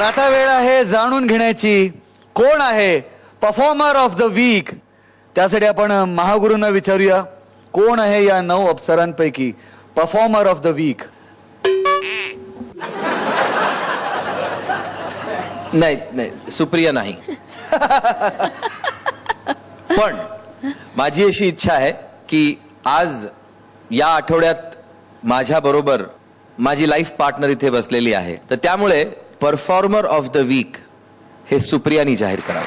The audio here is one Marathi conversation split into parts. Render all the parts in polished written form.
तर आता वेळ आहे जाणून घेण्याची, कोण आहे परफॉर्मर ऑफ द वीक. त्यासाठी आपण महागुरूंना विचारूया, कोण आहे या 9 अप्सरांपैकी परफॉर्मर ऑफ द वीक. नाही, सुप्रिया नाही. पण माझी अशी इच्छा आहे की आज या आठवड्यात माझ्या बरोबर माझी लाईफ पार्टनर इथे बसलेली आहे, तर त्यामुळे परफॉर्मर ऑफ द वीक हे सुप्रियानी जाहीर करावं.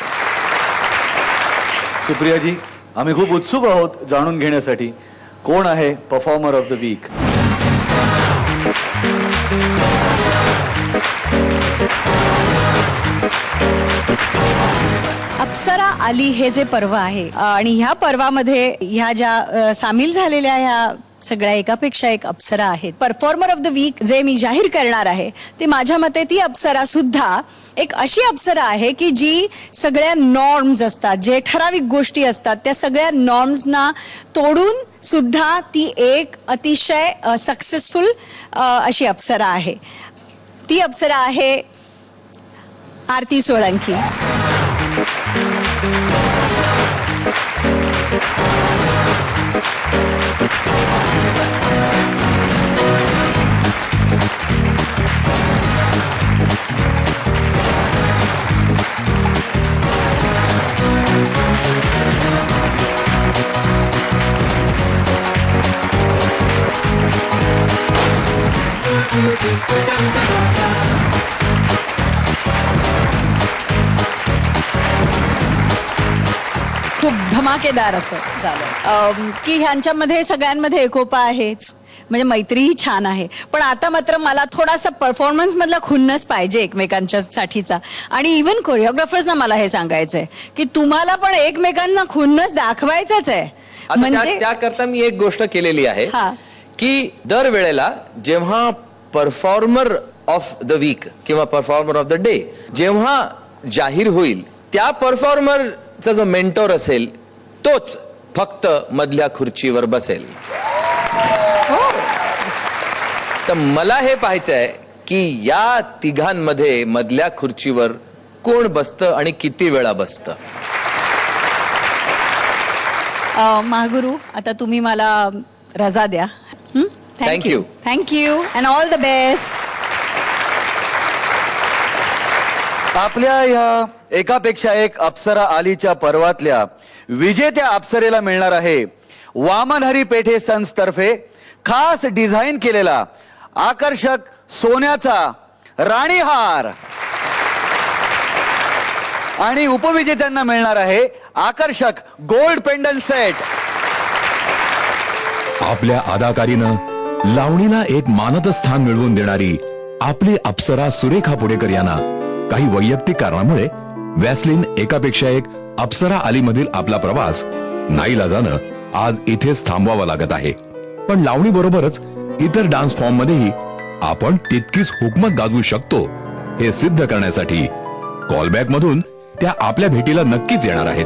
सुप्रियाजी, आम्ही खूप उत्सुक आहोत जाणून घेण्यासाठी, कोण आहे परफॉर्मर ऑफ द वीक. अप्सरा आली हे जे पर्व आहे आणि ह्या पर्वामध्ये ह्या ज्या सामील झालेल्या ह्या सगळ्या एकापेक्षा एक अप्सरा आहेत. परफॉर्मर ऑफ द वीक जे मी जाहीर करणार आहे ते माझ्या मते ती अप्सरा सुद्धा एक अशी अप्सरा आहे की जी सगळ्या नॉर्म्स असतात, जे ठराविक गोष्टी असतात त्या सगळ्या नॉर्म्सना तोडून सुद्धा ती एक अतिशय सक्सेसफुल अशी अप्सरा आहे. ती अप्सरा आहे आरती सोळंकी. खूप धमाकेदार असं झालं की ह्यांच्यामध्ये सगळ्यांमध्ये एकोपा आहेच, म्हणजे मैत्रीही छान आहे. पण आता मात्र मला थोडासा परफॉर्मन्स मधला खुन्नस पाहिजे एकमेकांच्या साठीचा. आणि इव्हन कोरिओग्राफर्सना मला हे सांगायचंय की तुम्हाला पण एकमेकांना खुन्नस दाखवायचाच आहे. म्हणजे त्याकरता मी एक गोष्ट केलेली आहे की दर वेळेला जेव्हा परफॉर्मर ऑफ द वीक किंवा परफॉर्मर ऑफ द डे जेव्हा जाहीर होईल, त्या परफॉर्मरचा जो मेंटोर असेल तोच फक्त मधल्या खुर्चीवर बसेल. तर मला हे पाहायचंय की या तिघांमध्ये मधल्या खुर्चीवर कोण बसतं आणि किती वेळा बसतं. महागुरु, आता तुम्ही मला रजा द्या. Thank you. Thank you and all the best. आपल्या ह्या एकापेक्षा एक अप्सरा आलीच्या पर्वातल्या विजेत्या अप्सरेला मिळणार आहे वामनहरी पेठे सन्स तर्फे खास डिझाईन केलेला आकर्षक सोन्याचा राणीहार. आणि उपविजेत्यांना मिळणार आहे आकर्षक गोल्ड पेंडंट सेट. आपल्या अदाकारीनं लावणीला एक मानद स्थान मिळवून देणारी आपली अप्सरा सुरेखा पुडेकर यांना काही वैयक्तिक कारणामुळे वॅसलिन एकापेक्षा एक अप्सरा आली मधील आपला प्रवास नाईलाजानं आज इथेच थांबवावा लागत आहे. पण लावणी बरोबरच इतर डान्स फॉर्म मध्येही आपण तितकीच हुकमत गाजवू शकतो हे सिद्ध करण्यासाठी कॉलबॅक मधून त्या आपल्या भेटीला नक्कीच येणार आहेत.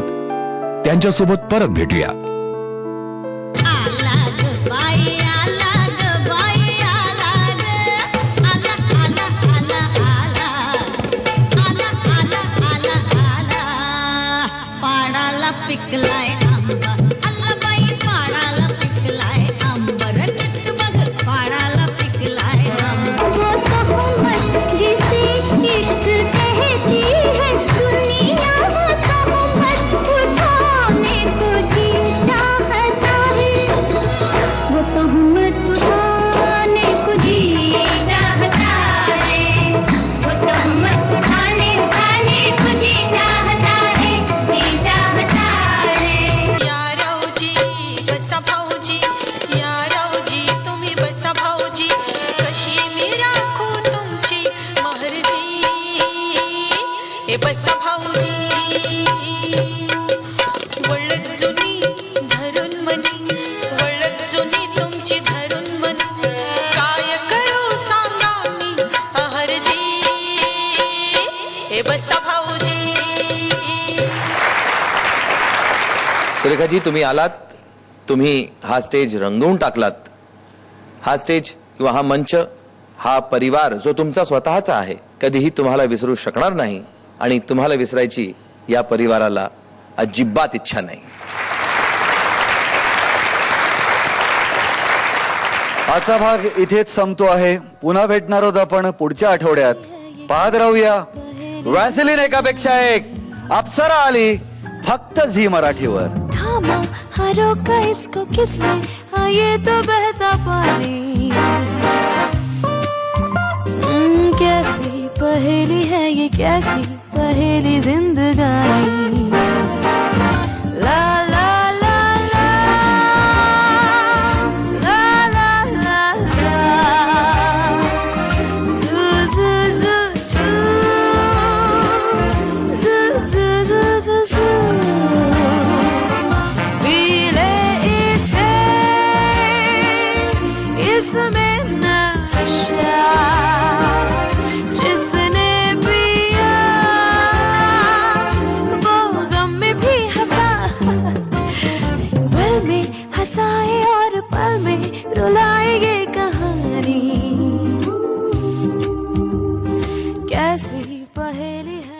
त्यांच्यासोबत परत भेटूया. पिकलाय आंबा अल्ला बाई पाडाला पिकलाय आंबर नीट बघ पाडाला पिकलाय जिसे इश्क कहती है दुनिया वो तहमत उठाने को जी चाहता है वो तहमत उठाने को जी चाहता है वो तहमत उठाने को जी चाहता है जी चाहता बसा भाऊजी वळत जुनी धरून मनी वळत जुनी तुमची धरून मनी काय करू सांगा मी अहरजी हे बसा भाऊजी. सुरेखाजी, तुम्ही आलात, तुम्ही हा स्टेज रंगवून टाकलात. हा स्टेज किंवा हा मंच, हा परिवार जो तुमचा स्वतःचा आहे कधीही तुम्हाला विसरू शकणार नाही आणि तुम्हाला विसरायची या परिवाराला अजिबात इच्छा नाही. आजचा भाग इथेच संपतो आहे. पुन्हा भेटणार आहोत आपण पुढच्या आठवड्यात. पाहत राहूया वॅसलीन एकापेक्षा एक अप्सरा आली फक्त झी मराठीवर. थामा हाँ रोका इसको किसने, हाँ ये तो बहता पानी. कैसी पहेली है ये, कैसी पहेली जिंदगानी. ला ला ला ला ला ला ला ला. Zu zu zu zu zu zu zu zu zu. पीले इसे इसमें नशा, जिसने पिया वो गम में भी हंसा. पल में हंसाए और पल में रुलाए ये कहानी. कैसी पहेली है.